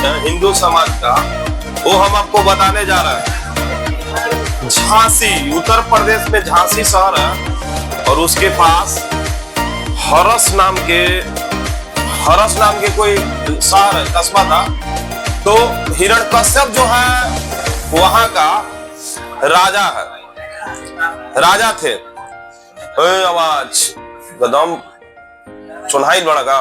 है हिंदू समाज का, वो हम आपको बताने जा रहे हैं। झांसी, उत्तर प्रदेश में झांसी शहर है और उसके पास हरस नाम के कोई शहर है, कस्बा था। तो हिरण्यकश्यप जो है वहां का राजा है, राजा थे। आवाज गदम सुनाई बड़ा का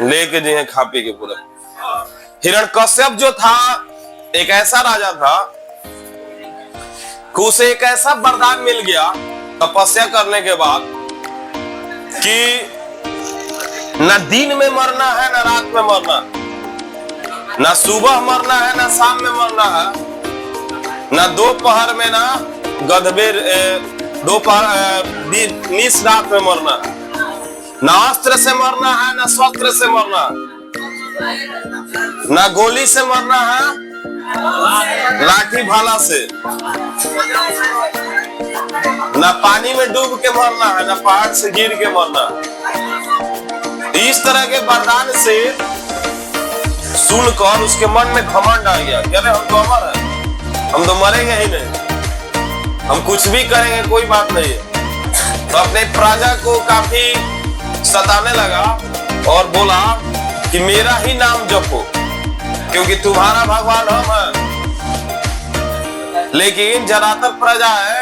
लेके जी खा पी के पूरा। हिरण्यकश्यप जो था एक ऐसा राजा था कि उसे एक ऐसा वरदान मिल गया तपस्या करने के बाद कि न दिन में मरना है न रात में मरना, न सुबह मरना है न शाम में मरना है, न दोपहर में ना गधबेर दोपहर निस रात में मरना है, न अस्त्र से मरना है न शस्त्र से मरना है, न गोली से मरना है लाठी भाला से, न पानी में डूब के मरना है न पहाड़ से गिर के मरना। इस तरह के वरदान से सुनकर उसके मन में घमंड आ गया कि अरे हम तो अमर हैं, हम तो मरेंगे ही नहीं, हम कुछ भी करेंगे कोई बात नहीं है। तो अपने प्रजा को काफी सताने लगा और बोला कि मेरा ही नाम जपो क्योंकि तुम्हारा भगवान हम है। लेकिन ज्यादातर प्रजा है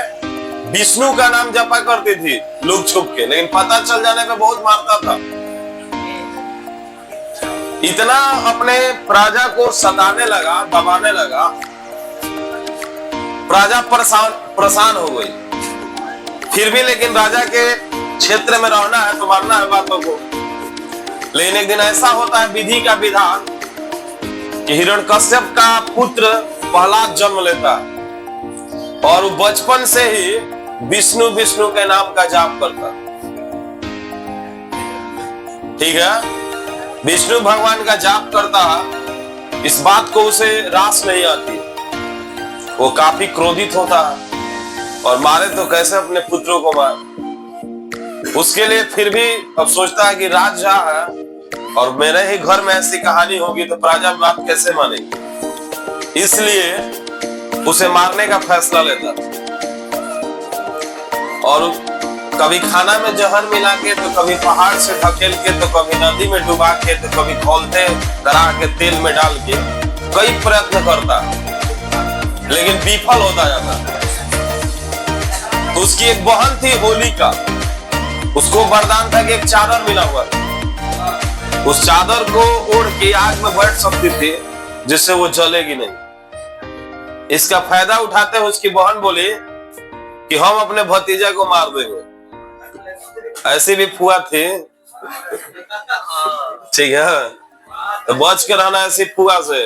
विष्णु का नाम जपा करती थी लुक छुप के, लेकिन पता चल जाने पे बहुत मारता था। इतना अपने प्रजा को सताने लगा, दबाने लगा, प्रजा परेशान हो गई। फिर भी लेकिन राजा के क्षेत्र में रहना है तो मानना है बातों को। लेकिन एक दिन ऐसा होता है विधि का विधान कि हिरण्यकश्यप का पुत्र प्रहलाद जन्म लेता है और वो बचपन से ही विष्णु विष्णु के नाम का जाप करता। ठीक है, विष्णु भगवान का जाप करता है। इस बात को उसे रास नहीं आती, वो काफी क्रोधित होता है और मारे तो कैसे अपने पुत्रों को मार। उसके लिए फिर भी अब सोचता है कि राज जहाँ है और मेरे ही घर में ऐसी कहानी होगी तो प्रजा बात कैसे मानेगी, इसलिए उसे मारने का फैसला लेता। और कभी खाना में जहर मिला के, तो कभी पहाड़ से ढकेल के, तो कभी नदी में डुबा के, तो कभी खौलते करा के तेल में डाल के कई प्रयत्न करता, लेकिन विफल होता जाता। तो उसकी एक बहन थी होलिका, उसको वरदान था कि एक चादर मिला हुआ, उस चादर को ओढ़ के आग में बैठ सकती थी जिससे वो जलेगी नहीं। इसका फायदा उठाते हुए उसकी बहन बोली कि हम अपने भतीजा को मार देंगे। ऐसी भी फुआ थी, ठीक है, तो बच के रहना ऐसी फुआ से।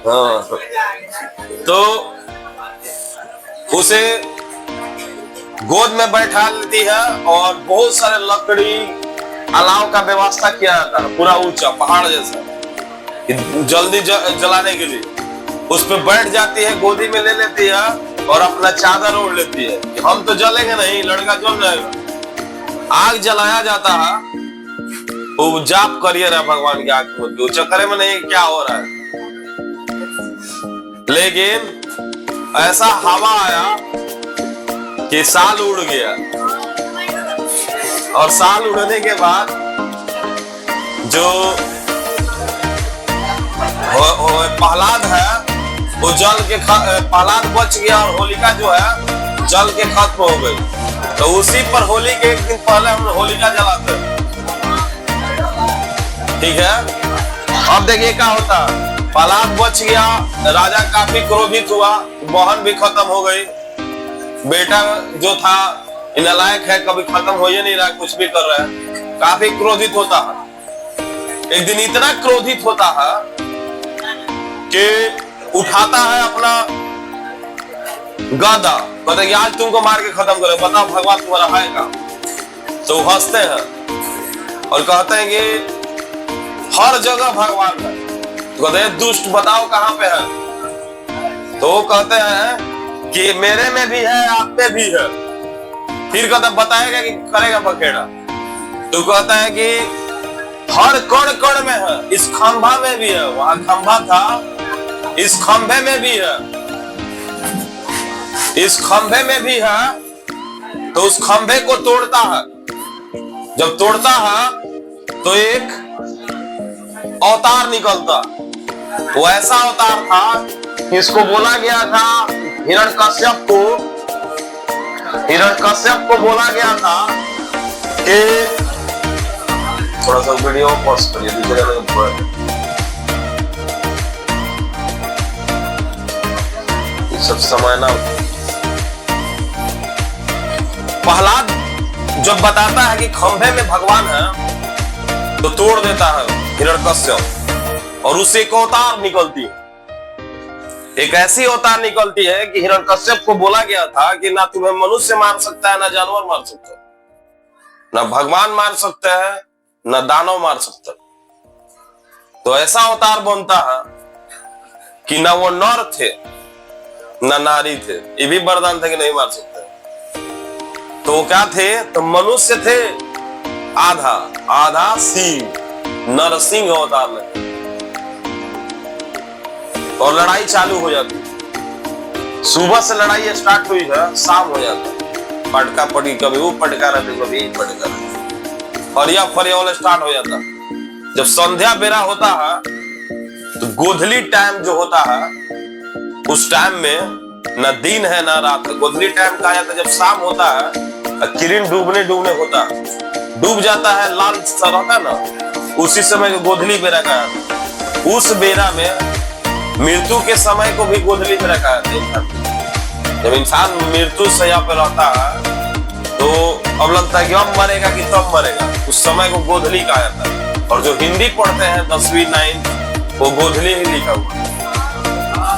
हाँ, तो उसे गोद में बैठा लेती है और बहुत सारे लकड़ी अलाव का व्यवस्था किया जाता है, पूरा ऊंचा पहाड़ जैसा, जल्दी जलाने के लिए। उस पर बैठ जाती है, गोदी में ले लेती है और अपना चादर ओढ़ लेती है कि हम तो जलेंगे नहीं, लड़का जल जाएगा। आग जलाया जाता है, वो जाप करिए रहा भगवान की आग में, चक्कर में नहीं क्या हो रहा है। लेकिन ऐसा हवा आया कि साल उड़ गया और साल उड़ने के बाद जो प्रहलाद है वो जल के प्रहलाद बच गया और होलिका जो है जल के खत्म हो गई। तो उसी पर होली के एक दिन पहले हम होलिका जलाते हैं। ठीक है, अब देखिए क्या होता, प्रहलाद बच गया, राजा काफी क्रोधित हुआ, बहन भी खत्म हो गई, बेटा जो था नालायक है, कभी खत्म हो ही नहीं रहा, कुछ भी कर रहा है, काफी क्रोधित होता है। एक दिन इतना क्रोधित होता है कि उठाता है अपना गदा, कहते हैं आज तुमको मार के खत्म करें, बताओ भगवान तुम्हारा है का। तो हंसते हैं और कहते हैं कि हर जगह भगवान है। तो कहते हैं दुष्ट बताओ कहाँ पे है। तो वो कहते हैं कि मेरे में भी है, आप में भी है, फिर कहता बताएगा कि करेगा बखेड़ा। तो कहता है कि हर कण कण में है, इस खंभा में भी है, वहां खंभा था, इस खंभे में भी है, इस खंभे में भी है। तो उस खंभे को तोड़ता है, जब तोड़ता है तो एक अवतार निकलता। वो ऐसा अवतार था, इसको बोला गया था हिरण्यकश्यप को बोला गया था कि थोड़ा सा वीडियो पॉज करिए, दूसरे सब समय ना। प्रहलाद जब बताता है कि खंभे में भगवान है तो तोड़ देता है हिरण्यकश्यप, और उससे एक अवतार निकलती है, एक ऐसी अवतार निकलती है कि हिरण्यकश्यप को बोला गया था कि ना तुम्हें मनुष्य मार सकता है, ना जानवर मार सकता है, ना भगवान मार सकता है, ना दानव मार सकता है। तो ऐसा अवतार बनता है कि ना वो नर थे ना नारी थे, ये भी वरदान थे कि नहीं मार सकते। तो वो क्या थे? तो मनुष्य थे आधा, आधा सिंह, नरसिंह अवतार में, और लड़ाई चालू हो जाती। सुबह से लड़ाई स्टार्ट हुई है, शाम हो जाता, पटका पटकी, कभी वो पटका रहते, कभी पटका रहते, फरिया फरिया वाला स्टार्ट हो जाता। जब संध्या बेरा होता है तो गोधली टाइम जो होता है, उस टाइम में ना दिन है ना रात है। गोधली टाइम कहा जाता है जब शाम होता है, किरण डूबने डूबने होता है, डूब जाता है, लाल सा रहता है ना, उसी समय को गोधली बेरा कहा जाता है। उस बेरा में मृत्यु के समय को भी गोधली बेरा कहा जाता है। जब इंसान मृत्यु सैया पे रहता है तो अब लगता है कि अब मरेगा कि तब मरेगा, उस समय को गोधली कहा जाता है। और जो हिंदी पढ़ते हैं 10वीं 9th, वो गोधली ही लिखा हुआ,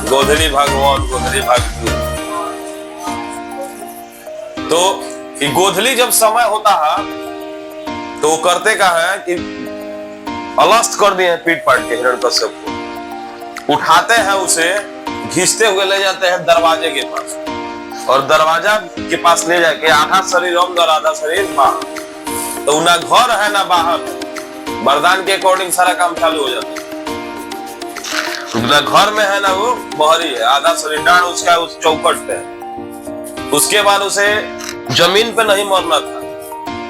गोधली भगवान, गोधली भाग्य। तो गोधली जब समय होता है तो वो करते का है कि अलस्त कर दिए पीट पाट के हिरण्यकश्यप को, उठाते हैं उसे, घिसते हुए ले जाते हैं दरवाजे के पास, और दरवाजा के पास ले जाके आधा शरीर अंदर आधा शरीर बाहर। तो ना घर है ना बाहर, वरदान के अकॉर्डिंग सारा काम चालू हो जाता है। ना घर में है ना वो बाहरी है, आधा शरीर डांड उसका उस चौखट पे है। उसके बाद उसे जमीन पे नहीं मरना था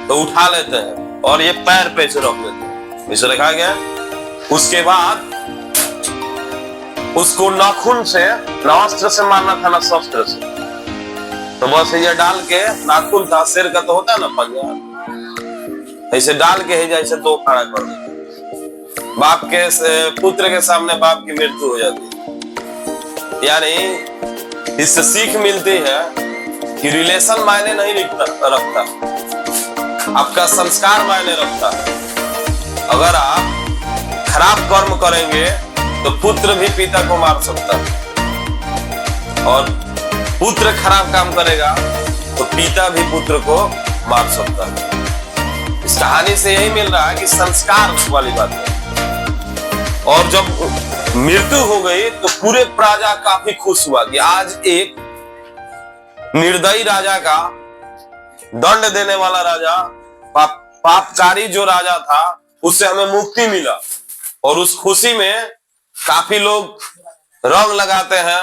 तो उठा लेते हैं और ये पैर पे से रख लेते हैं, इसे रखा गया। उसके बाद उसको नाखून से, ना अस्त्र से मारना था ना शस्त्र से, तो बस ये डाल के, नाखून था शेर का तो होता है ना पंजा, ऐसे डाल के ही जैसे दो खड़ा कर देते। बाप के पुत्र के सामने बाप की मृत्यु हो जाती है। यानी इससे सीख मिलती है कि रिलेशन मायने नहीं रखता, आपका संस्कार मायने रखता। अगर आप खराब कर्म करेंगे तो पुत्र भी पिता को मार सकता है, और पुत्र खराब काम करेगा तो पिता भी पुत्र को मार सकता है। इस कहानी से यही मिल रहा है कि संस्कार वाली बात है। और जब मृत्यु हो गई तो पूरे प्रजा काफी खुश हुआ कि आज एक निर्दयी राजा का, दंड देने वाला राजा, पापकारी जो राजा था, उससे हमें मुक्ति मिला। और उस खुशी में काफी लोग रंग लगाते हैं,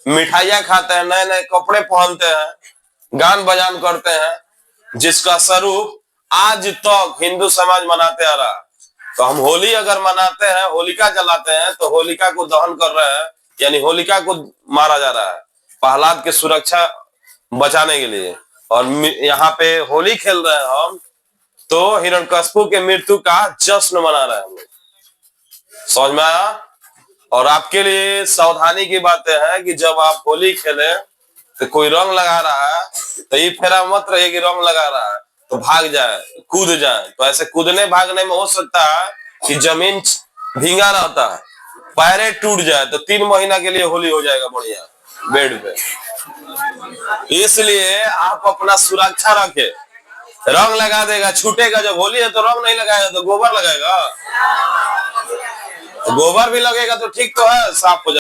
मिठाइयां खाते हैं, नए नए कपड़े पहनते हैं, गान बजान करते हैं, जिसका स्वरूप आज तक हिंदू समाज मनाते आ रहा है। तो हम होली अगर मनाते हैं, होलिका जलाते हैं, तो होलिका को दहन कर रहे हैं, यानी होलिका को मारा जा रहा है प्रहलाद की सुरक्षा बचाने के लिए। और यहाँ पे होली खेल रहे हैं हम, तो हिरण्यकश्यप के मृत्यु का जश्न मना रहे हैं हम लोग। समझ में आया? और आपके लिए सावधानी की बातें हैं कि जब आप होली खेले तो कोई रंग लगा रहा है तो ये फेरा मत रहिए कि रंग लगा रहा है तो भाग जाए, कूद जाए। तो ऐसे कूदने भागने में हो सकता है कि जमीन भींगा रहता है, पैरे टूट जाए, तो 3 महीना के लिए होली हो जाएगा बढ़िया बेड पे। इसलिए आप अपना सुरक्षा रखे। रंग लगा देगा, छूटेगा, जब होली है तो रंग नहीं लगाएगा तो गोबर लगाएगा, गोबर भी लगेगा तो ठीक तो है, साफ हो जाएगा।